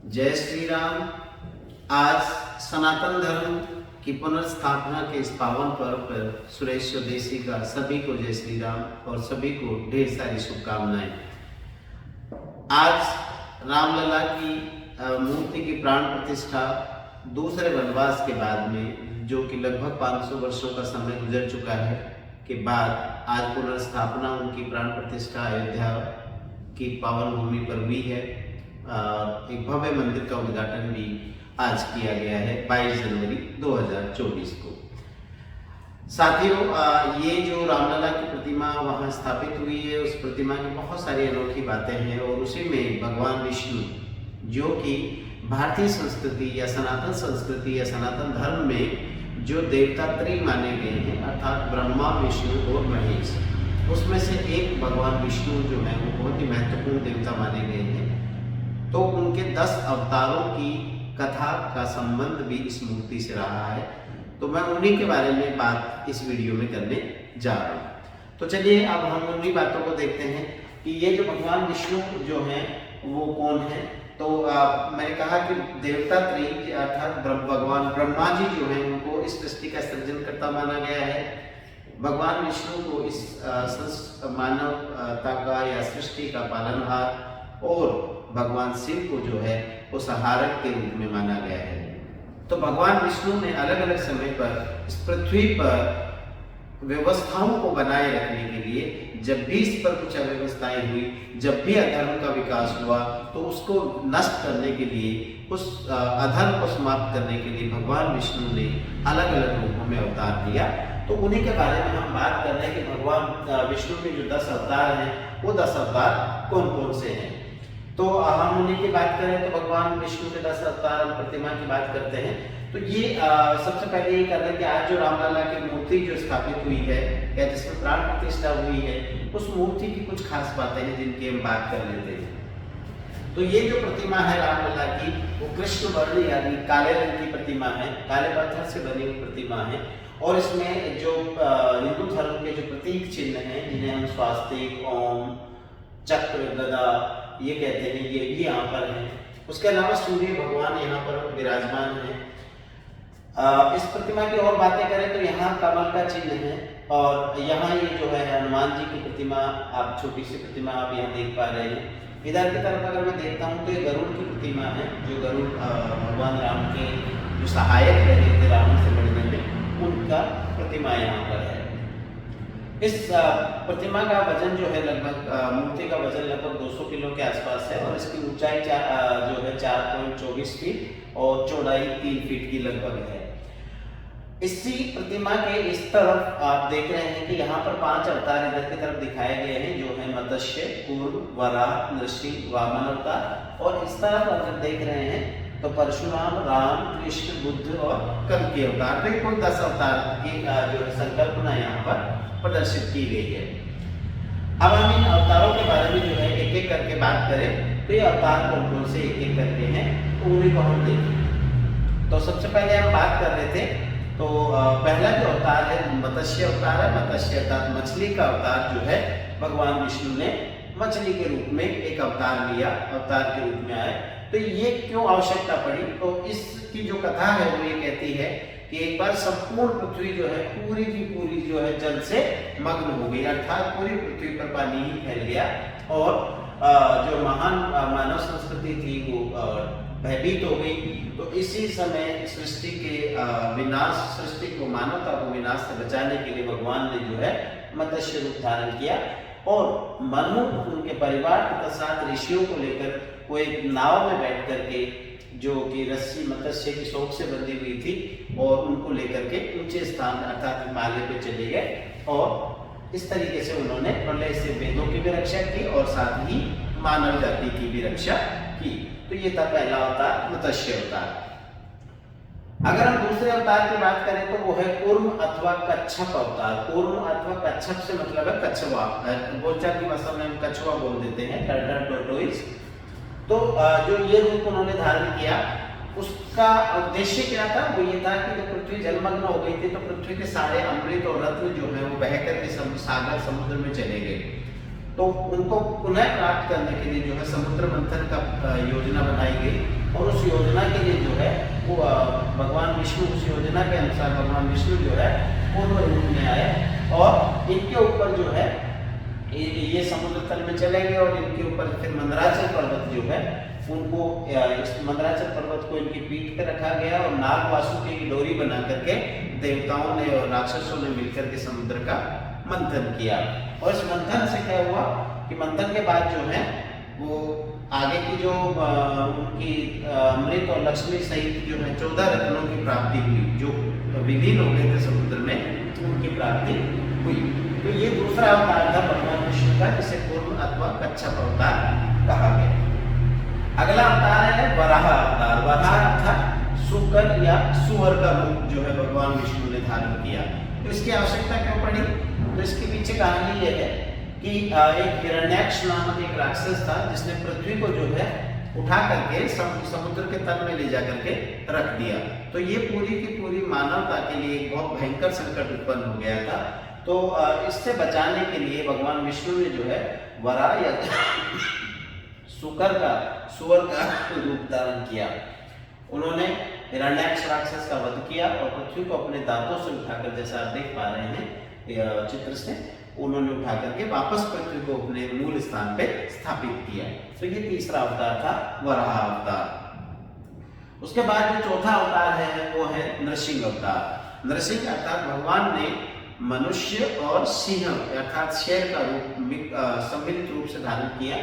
जय श्री राम। आज सनातन धर्म की पुनर्स्थापना के इस पावन पर्व पर सुरेश स्वदेशी का सभी को जय श्री राम और सभी को ढेर सारी शुभकामनाएं। आज रामलला की मूर्ति की प्राण प्रतिष्ठा दूसरे वनवास के बाद में, जो कि लगभग 500 वर्षों का समय गुजर चुका है के बाद आज पुनर्स्थापना उनकी प्राण प्रतिष्ठा अयोध्या की पावन भूमि पर हुई है। एक भव्य मंदिर का उद्घाटन भी आज किया गया है 22 जनवरी 2024 को। साथियों, ये जो रामलला की प्रतिमा वहाँ स्थापित हुई है, उस प्रतिमा की बहुत सारी अनोखी बातें हैं और उसी में भगवान विष्णु, जो कि भारतीय संस्कृति या सनातन संस्कृति या सनातन धर्म में जो देवता त्रय माने गए हैं, अर्थात ब्रह्मा, विष्णु और महेश, उसमें से एक भगवान विष्णु जो है वो बहुत ही महत्वपूर्ण देवता माने गए हैं। तो उनके 10 अवतारों की कथा का संबंध भी इस मूर्ति से रहा है। तो मैं उन्हीं के बारे में बात इस वीडियो में करने जा रहा हूँ। तो चलिए अब हम उन्हीं बातों को देखते हैं कि ये जो भगवान विष्णु जो हैं वो कौन है। तो मैंने कहा कि देवता त्रय अर्थात भगवान ब्रह्मा जी जो हैं उनको इस सृष्टि का सृजनकर्ता माना गया है। भगवान विष्णु को इस मानवता का या सृष्टि का पालनहार और भगवान शिव को जो है वो सहारक के रूप में माना गया है। तो भगवान विष्णु ने अलग अलग समय पर इस पृथ्वी पर व्यवस्थाओं को बनाए रखने के लिए, जब भी इस पर कुछ अव्यवस्थाएं हुई, जब भी अधर्म का विकास हुआ, तो उसको नष्ट करने के लिए, उस अधर्म को समाप्त करने के लिए भगवान विष्णु ने अलग अलग रूपों में अवतार लिया। तो उन्हीं के बारे में हम बात कर रहे हैं कि भगवान विष्णु के जो 10 अवतार हैं वो 10 अवतार कौन कौन से हैं। तो हम उन्हीं की बात करें तो भगवान विष्णु के 10 अवतार प्रतिमा की बात करते हैं। तो ये सबसे पहले ये कर रहे हैं कि आज जो रामलला की मूर्ति जो स्थापित हुई है या जिसमें प्राण प्रतिष्ठा हुई है, उस मूर्ति की कुछ खास बातें हैं जिनकी हम बात कर लेते हैं। तो ये जो प्रतिमा है रामलला की, वो कृष्ण वर्ण यानी काले रंग की प्रतिमा है, काले पत्थर से बनी हुई प्रतिमा है। और इसमें जो हिंदू धर्म के जो प्रतीक चिन्ह हैं, जिन्हें हम स्वास्तिक, ओम, चक्र, गदा ये कहते हैं, ये भी यहाँ पर है। उसके अलावा सूर्य भगवान यहाँ पर विराजमान है। इस प्रतिमा की और बातें करें तो यहाँ कमल का चिन्ह है और यहाँ ये जो है हनुमान जी की प्रतिमा, आप छोटी सी प्रतिमा आप यहाँ देख पा रहे हैं। इधर की तरफ अगर मैं देखता हूँ तो ये गरुड़ की प्रतिमा है, जो गरुड़ भगवान राम के जो सहायक रहे थे रावण से लड़ने में, उनका प्रतिमा यहाँ पर है। इस प्रतिमा का वजन जो है लगभग मूर्ति का वजन लगभग 200 किलो के आसपास है और इसकी ऊंचाई जो है 4.24 फीट और चौड़ाई 3 फीट की लगभग है। इसी प्रतिमा के इस तरफ आप देख रहे हैं कि यहाँ पर 5 अवतार इधर की तरफ दिखाए गए हैं, जो है मत्स्य, कूर्म, वराह, नृसिंह, वामन अवतार। और इस तरफ अगर देख रहे हैं तो परशुराम, राम, कृष्ण, बुद्ध और कल्कि अवतार। तो कुल 10 अवतार की जो संकल्पना यहाँ पर प्रदर्शित की गई है। अब हम इन अवतारों के बारे में जो है एक एक करके बात करें तो ये अवतार कौन कौन से एक एक करके हैं, तो उन्हीं को हम देखें। तो सबसे पहले हम बात कर रहे थे, तो पहला जो अवतार है मत्स्य अवतार है। मत्स्य अर्थात मछली का अवतार जो है भगवान विष्णु ने मछली के रूप में एक अवतार लिया, अवतार के रूप में आए। तो ये क्यों आवश्यकता पड़ी, तो इसकी जो कथा है वो ये कहती है कि एक बार संपूर्ण पृथ्वी जो है पूरी की पूरी जो है जल से मग्न हो गई, अर्थात पूरी पृथ्वी पर पानी ही फैल गया और जो महान मानव संस्कृति थी वो भयभीत हो गई। तो इसी समय सृष्टि के विनाश, सृष्टि को, मानवता को विनाश से बचाने के लिए भगवान ने जो है मत्स्य रूप धारण किया और मनु उनके परिवार के साथ ऋषियों को लेकर वो एक नाव में बैठ करके, जो कि रस्सी मत्स्य की शोक से बंधी हुई थी, और उनको लेकर के ऊंचे स्थान अर्थात हिमालय पे चले गए और इस तरीके से उन्होंने प्रलय से वेदों की भी रक्षा की और साथ ही मानव जाति की भी रक्षा की। तो ये था पहला अवतार, मत्स्य अवतार। अगर हम दूसरे अवतार की बात करें तो वो है कूर्म अथवा कच्छप अवतार। कूर्म अथवा कच्छप से मतलब है कछुआ, बोलचाल की भाषा में हम कछुआ बोल देते हैं, टर्टल, टोर्टोइस। तो जो ये रूप उन्होंने धारण किया, उसका उद्देश्य क्या था, वो ये था कि जब पृथ्वी जलमग्न हो गई थी तो पृथ्वी के सारे अमृत और रत्न जो है वो बह करके सागर समुद्र में चले गए। तो उनको पुनः प्राप्त करने के लिए जो है समुद्र मंथन का योजना बनाई गई और उस योजना के लिए जो है वो भगवान विष्णु, उस योजना के अनुसार भगवान विष्णु जो है पूर्व रूप में आए और इनके ऊपर जो है ये समुद्र तल में चले गए और इनके ऊपर फिर मंदराचल पर्वत जो है उनको, इस मंदराचल पर्वत को इनकी पीठ पे रखा गया और नाग वासुकी की डोरी बना करके देवताओं ने और राक्षसों ने मिलकर के समुद्र का मंथन किया। और इस मंथन से क्या हुआ कि मंथन के बाद जो है वो आगे की जो उनकी अमृत और लक्ष्मी सहित जो है 14 रत्नों की प्राप्ति हुई, जो विलीन हो गए थे समुद्र में, उनकी प्राप्ति हुई। तो ये दूसरा अवतार था भगवान विष्णु का, जिसे पूर्व अथवा कच्छप अवतार कहा गया। अगला अवतार है वराह अवतार। वराह अर्थात सुकर या सुअर का रूप जो है भगवान विष्णु ने धारण किया। तो इसकी आवश्यकता क्यों पड़ी? तो इसके पीछे कहानी यह है कि एक हिरण्याक्ष नामक एक राक्षस था जिसने पृथ्वी को जो है उठा करके समुद्र के तल में ले जा करके रख दिया। तो ये पूरी की पूरी मानवता के लिए एक बहुत भयंकर संकट उत्पन्न हो गया था। तो इससे बचाने के लिए भगवान विष्णु ने जो है वराह या सुअर का रूप धारण किया। उन्होंने हिरण्याक्ष राक्षस का वध किया और पृथ्वी को अपने दांतों से उठाकर, जैसा आप देख पा रहे हैं चित्र से, उन्होंने उठा करके वापस पृथ्वी को अपने मूल स्थान पे स्थापित किया। तो ये तीसरा अवतार था वराह अवतार। उसके बाद जो चौथा अवतार है वो है नृसिंह अवतार। नृसिंह अर्थात भगवान ने मनुष्य और सिंह अर्थात शेर का रूप सम्मिलित रूप से धारण किया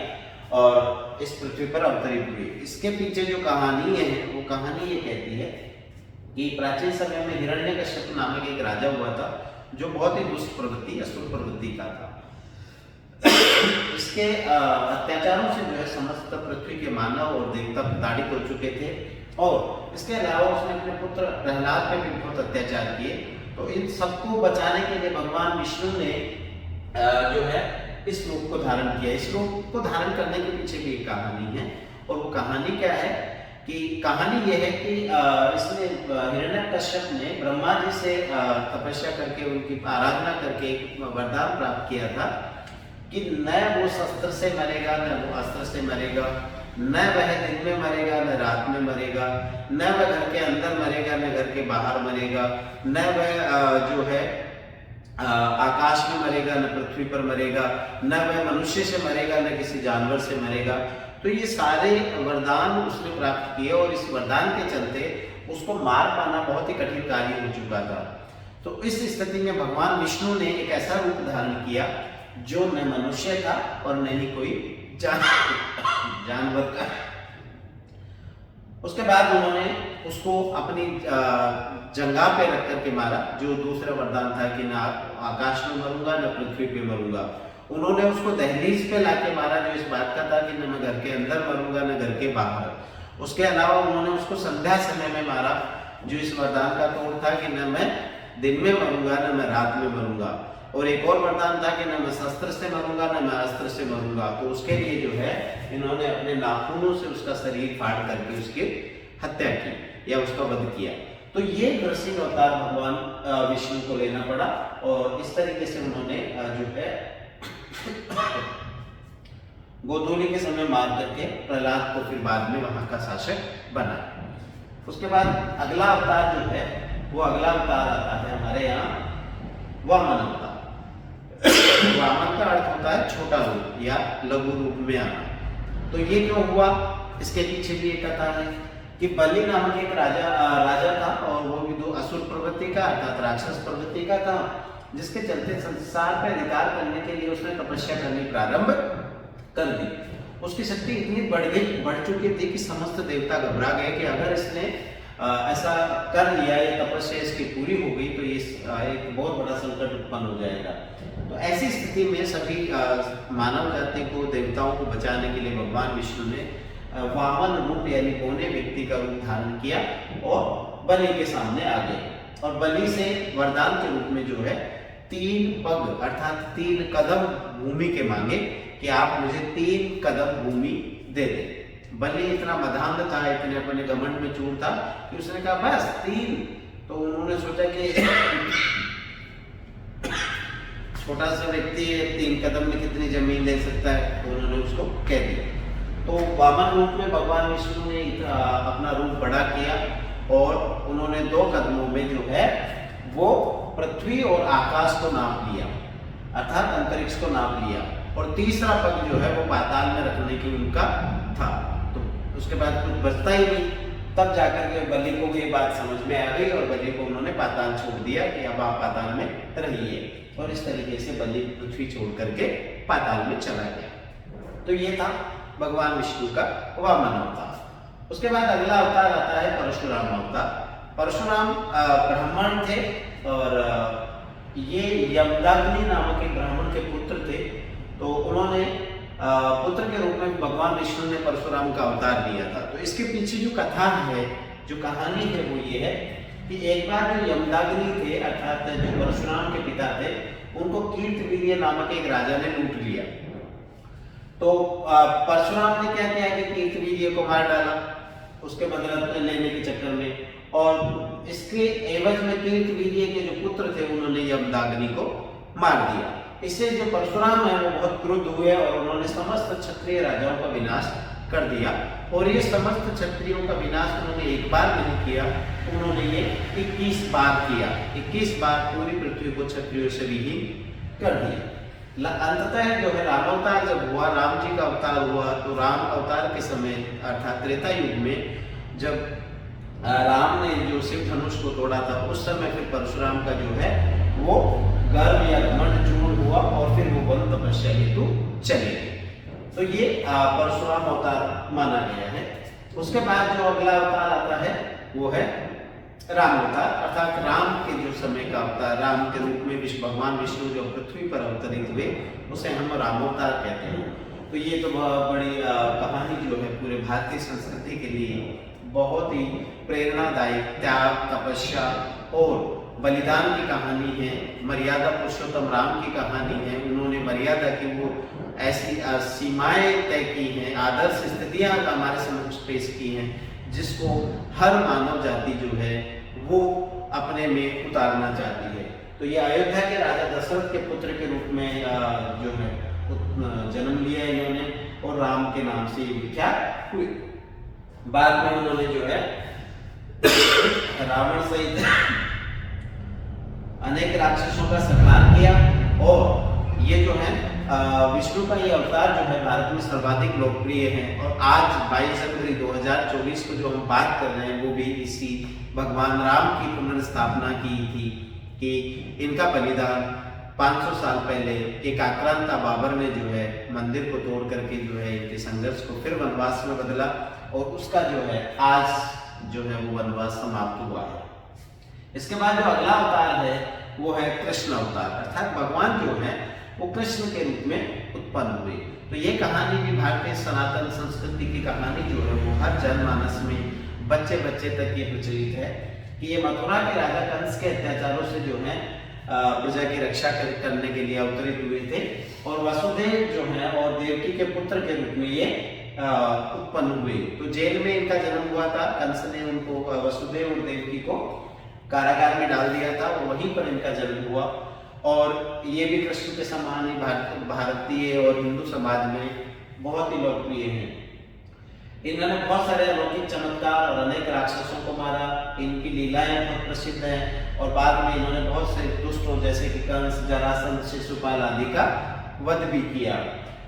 और इस पृथ्वी पर अवतरित हुए। इसके पीछे जो कहानी है वो कहानी ये कहती है कि प्राचीन समय में हिरण्यकश्यप नामक एक राजा हुआ था जो बहुत ही दुष्ट प्रवृत्ति, असुर प्रवृत्ति का था। इसके अत्याचारों से जो है समस्त पृथ्वी के मानव और देवता प्रताड़ित हो चुके थे और इसके अलावा उसने अपने पुत्र प्रहलाद पे भी बहुत अत्याचार किए। तो इन सबको बचाने के लिए भगवान विष्णु ने जो है इस रूप को धारण किया। इस रूप को धारण करने के पीछे भी एक कहानी है और वो कहानी क्या है कि कहानी ये है कि इसने हिरण्यकश्यप ने ब्रह्मा जी से तपस्या करके उनकी आराधना करके एक वरदान प्राप्त किया था कि न वो शस्त्र से मरेगा, न वो अस्त्र से मरेगा, न वह दिन में मरेगा, न रात में मरेगा, न वह घर के अंदर मरेगा, न घर के बाहर मरेगा, न वह जो है आकाश में मरेगा, न पृथ्वी पर मरेगा, न वह मनुष्य से मरेगा, न किसी जानवर से मरेगा। तो ये सारे वरदान उसने प्राप्त किए और इस वरदान के चलते उसको मार पाना बहुत ही कठिन कार्य हो चुका था। तो इस स्थिति में भगवान विष्णु ने एक ऐसा रूप धारण किया जो न मनुष्य था और न ही कोई जानवर का। उसके बाद उन्होंने उसको अपनी जंघा पे रख करके मारा, जो दूसरा वरदान था कि ना आकाश में मरूंगा न पृथ्वी पे मरूंगा। उन्होंने उसको दहलीज पे लाके मारा, जो इस बात का था कि न मैं घर के अंदर मरूंगा न घर के बाहर। उसके अलावा उन्होंने उसको संध्या समय में मारा, जो इस वरदान का तोड़ था कि न मैं दिन में मरूंगा न मैं रात में मरूंगा। और एक और वरदान था कि न मैं शस्त्र से मरूंगा न मैं अस्त्र से मरूंगा। तो उसके लिए जो है इन्होंने अपने नाखूनों से उसका शरीर फाड़ करके उसकी हत्या की या उसका वध किया। तो ये नृसिंह अवतार भगवान विष्णु को लेना पड़ा और इस तरीके से उन्होंने जो है गोधूली के समय मार करके प्रहलाद को फिर बाद में वहां का शासक बना। उसके बाद अगला अवतार जो है वो अगला अवतार आता है हमारे यहाँ वामन अवतार। वामन का अर्थ होता है छोटा रूप या लघु रूप में आना। तो ये क्यों हुआ, इसके पीछे भी एक कथा है कि बलि नामक एक राजा था और वो भी दो असुर प्रवृत्ति का अर्थात राक्षस प्रवृत्ति का था, जिसके चलते संसार पर अधिकार करने के लिए उसने तपस्या करनी प्रारंभ कर दी। उसकी शक्ति इतनी बढ़ चुकी थी कि समस्त देवता घबरा गए कि अगर इसने ऐसा कर लिया, ये तपस्या इसकी पूरी हो गई तो ये एक बहुत बड़ा संकट उत्पन्न हो जाएगा। तो ऐसी स्थिति में सभी मानव जाति को, देवताओं को बचाने के लिए भगवान विष्णु ने वामन रूप यानी पौने व्यक्ति का रूप धारण किया और बलि के सामने आ गए और बलि से वरदान के रूप में जो है 3 पग अर्थात 3 कदम भूमि के मांगे कि आप मुझे 3 कदम भूमि दे दें। बलि इतना मधांध था, इतने अपने घमंड में चूर था कि उसने कहा बस 3। तो उन्होंने सोचा कि छोटा सा व्यक्ति 3 कदम में कितनी जमीन ले सकता है, तो उन्होंने उसको कह दिया। तो वामन रूप में भगवान विष्णु ने अपना रूप बड़ा किया और उन्होंने 2 कदमों में जो है वो पृथ्वी और आकाश को नाप लिया, अर्थात अंतरिक्ष को नाप लिया, और तीसरा पग जो है वो पाताल में रखने की उनका था। तो उसके बाद कुछ बचता ही नहीं, तब जाकर के बलि को ये बात समझ में आ गई और बलि को उन्होंने पाताल छोड़ दिया कि अब आप पाताल में रहिए, और इस तरीके से बलि पृथ्वी छोड़ करके पाताल में चला गया। तो ये था भगवान विष्णु का वामन अवतार। उसके बाद अगला अवतार आता है परशुराम अवतार। परशुराम ब्राह्मण थे और ये यमदाग्नि नामक एक ब्राह्मण के पुत्र थे। तो उन्होंने पुत्र के रूप में भगवान विष्णु ने परशुराम का अवतार लिया था। तो इसके पीछे जो कथा है, जो कहानी है, वो ये है कि एक बार जो यमदाग्नि थे, अर्थात जो परशुराम के पिता थे, उनको कीर्तवीर्य नामक एक राजा ने लूट लिया। तो परशुराम ने क्या किया कि कीर्तवीर्य को मार डाला उसके बदला लेने के चक्कर में, और इसके एवज में कीर्तवीर्य के जो पुत्र थे उन्होंने यमदाग्नि को मार दिया। इससे जो परशुराम है वो बहुत क्रुद्ध हुए और उन्होंने समस्त क्षत्रिय राजाओं का विनाश कर दिया। और ये समस्त क्षत्रियों का विनाश उन्होंने एक बार नहीं किया, उन्होंने ये 21 बार किया। 21 बार पूरी पृथ्वी को क्षत्रियों से विहीन कर दिया। अंततः जो है राम अवतार जब हुआ, राम जी का अवतार हुआ, तो राम अवतार के समय अर्थात त्रेता युग में जब राम ने जो शिव धनुष को तोड़ा था, उस समय फिर परशुराम का जो है वो गर्व या घमंड चूर्ण हुआ और फिर वो वन तपस्या हेतु चले गए। तो ये परशुराम अवतार माना गया है। उसके बाद जो अगला अवतार आता है वो है राम अवतार, अर्थात राम के जो समय का अवतार, राम के रूप में भगवान विष्णु जो पृथ्वी पर अवतरित हुए उसे हम राम अवतार कहते हैं। तो ये तो बड़ी कहानी जो है पूरे भारतीय संस्कृति के लिए बहुत ही प्रेरणादायक, त्याग, तपस्या और बलिदान की कहानी है। मर्यादा पुरुषोत्तम राम की कहानी है। उन्होंने मर्यादा की वो ऐसी सीमाएं तय की हैं, आदर्श स्थितियां हमारे समक्ष पेश की हैं, जिसको हर मानव जाति जो है वो अपने में उतारना चाहती है। तो ये अयोध्या के राजा दशरथ के पुत्र के रूप में जो है जन्म लिया इन्होंने और राम के नाम से विख्यात हुए। बाद में उन्होंने जो है रावण सहित अनेक राक्षसों का संहार किया और ये जो है विष्णु का ये अवतार जो है भारत में सर्वाधिक लोकप्रिय है। और आज 22 जनवरी 2024 को जो हम बात कर रहे हैं वो भी इसी भगवान राम की पुनर्स्थापना की थी कि इनका बलिदान 500 साल पहले एक आक्रांता बाबर ने जो है मंदिर को तोड़ करके जो है इनके संघर्ष को फिर वनवास में बदला और उसका जो है आज जो है वो वनवास समाप्त हुआ है। इसके बाद जो अगला अवतार है वो है कृष्ण अवतार, अर्थात भगवान जो है वो कृष्ण के रूप में उत्पन्न हुए। तो ये कहानी भी भारतीय सनातन संस्कृति की कहानी जो है वो हर जनमानस में बच्चे बच्चे तक ये प्रचलित है कि ये मथुरा के राजा कंस के अत्याचारों से जो है प्रजा की रक्षा करने के लिए अवतरित हुए थे और वसुदेव जो है और देवकी के पुत्र के रूप में ये उत्पन्न हुए। तो जेल में इनका जन्म हुआ था, कंस ने उनको वसुदेव और देवकी को कारागार में डाल दिया था और वहीं पर इनका जन्म हुआ। और ये भी कृष्ण के समान ही भारतीय और हिंदू समाज में बहुत ही लोकप्रिय हैं। इन्होंने बहुत सारे अलौकिक चमत्कार और अनेक राक्षसों को मारा। इनकी लीलाएं बहुत प्रसिद्ध हैं और बाद में इन्होंने बहुत से दुष्टों जैसे कि कंस, जरासंध, शिशुपाल आदि का वध भी किया।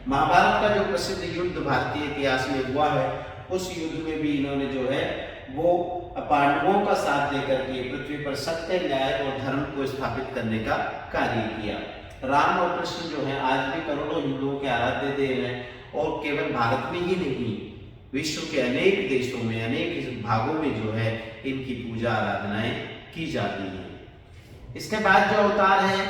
महाभारत का जो प्रसिद्ध युद्ध भारतीय इतिहास में हुआ है उस युद्ध में भी इन्होंने जो है वो पांडवों का साथ देकर के पृथ्वी पर सत्य, न्याय और धर्म को स्थापित करने का कार्य किया। राम और कृष्ण जो है आज भी करोड़ों हिंदुओं के आराध्य देव हैं और केवल भारत में ही नहीं विश्व के अनेक देशों में, अनेक भागों में जो है इनकी पूजा आराधनाएं की जाती हैं। इसके बाद जो अवतार है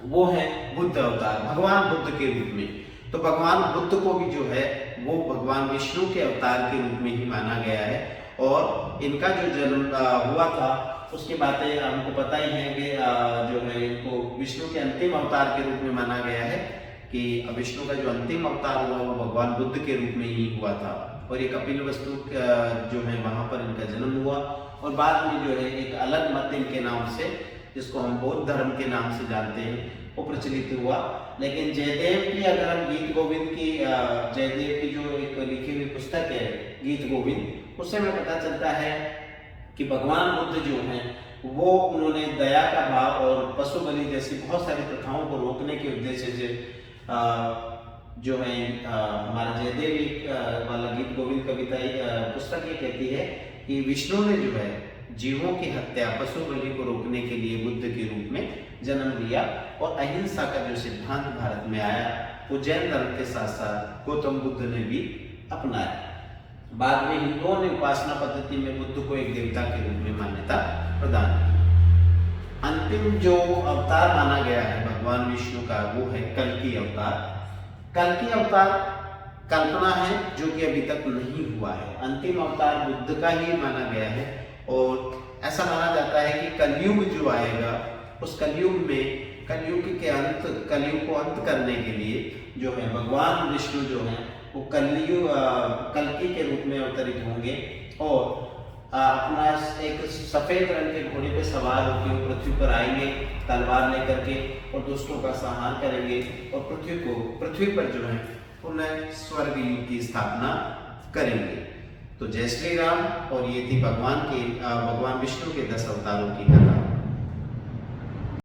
वो है बुद्ध अवतार, भगवान बुद्ध के रूप में। तो भगवान बुद्ध को भी जो है वो भगवान विष्णु के अवतार के रूप में ही माना गया है और इनका जो जन्म हुआ था उसकी बातें हमको पता ही है कि जो है इनको विष्णु के अंतिम अवतार के रूप में माना गया है कि विष्णु का जो अंतिम अवतार हुआ वो भगवान बुद्ध के रूप में ही हुआ था। और ये कपिलवस्तु जो है वहां पर इनका जन्म हुआ और बाद में जो है एक अलग मत इनके नाम से जिसको हम बौद्ध धर्म के नाम से जानते हैं वो प्रचलित हुआ। लेकिन जयदेव की अगर हम गीत गोविंद की जयदेव की जो एक लिखी हुई पुस्तक है गीत गोविंद, उससे हमें पता चलता है कि भगवान बुद्ध जो हैं वो उन्होंने दया का भाव और पशु बलि जैसी बहुत सारी प्रथाओं को रोकने के उद्देश्य से जो है हमारा जयदेव वाला गीत गोविंद कविता पुस्तक ये कहती है कि विष्णु ने जो है जीवों की हत्या पशु बलि को रोकने के लिए बुद्ध के रूप में जन्म लिया और अहिंसा का जो सिद्धांत भारत में आया वो जैन धर्म के साथ साथ गौतम बुद्ध ने भी अपनाया। बाद में हिंदुओं ने उपासना पद्धति में बुद्ध को एक देवता के रूप में मान्यता प्रदान की। अंतिम जो अवतार माना गया है भगवान विष्णु का वो है कल्कि अवतार। कल्कि अवतार कल्पना है जो कि अभी तक नहीं हुआ है। अंतिम अवतार बुद्ध का ही माना गया है और ऐसा माना जाता है कि कलयुग जो आएगा उस कलयुग में कलयुग को अंत करने के लिए जो है भगवान विष्णु जो है वो कल्कि के रूप में अवतरित होंगे और अपना एक सफेद रंग के घोड़े पे सवार होकर पृथ्वी पर आएंगे तलवार लेकर के और दुष्टों का संहार करेंगे और पृथ्वी पर जो है पुनः स्वर्ग युग की स्थापना करेंगे। तो जय श्री राम। और ये थी भगवान विष्णु के 10 अवतारों की कथा।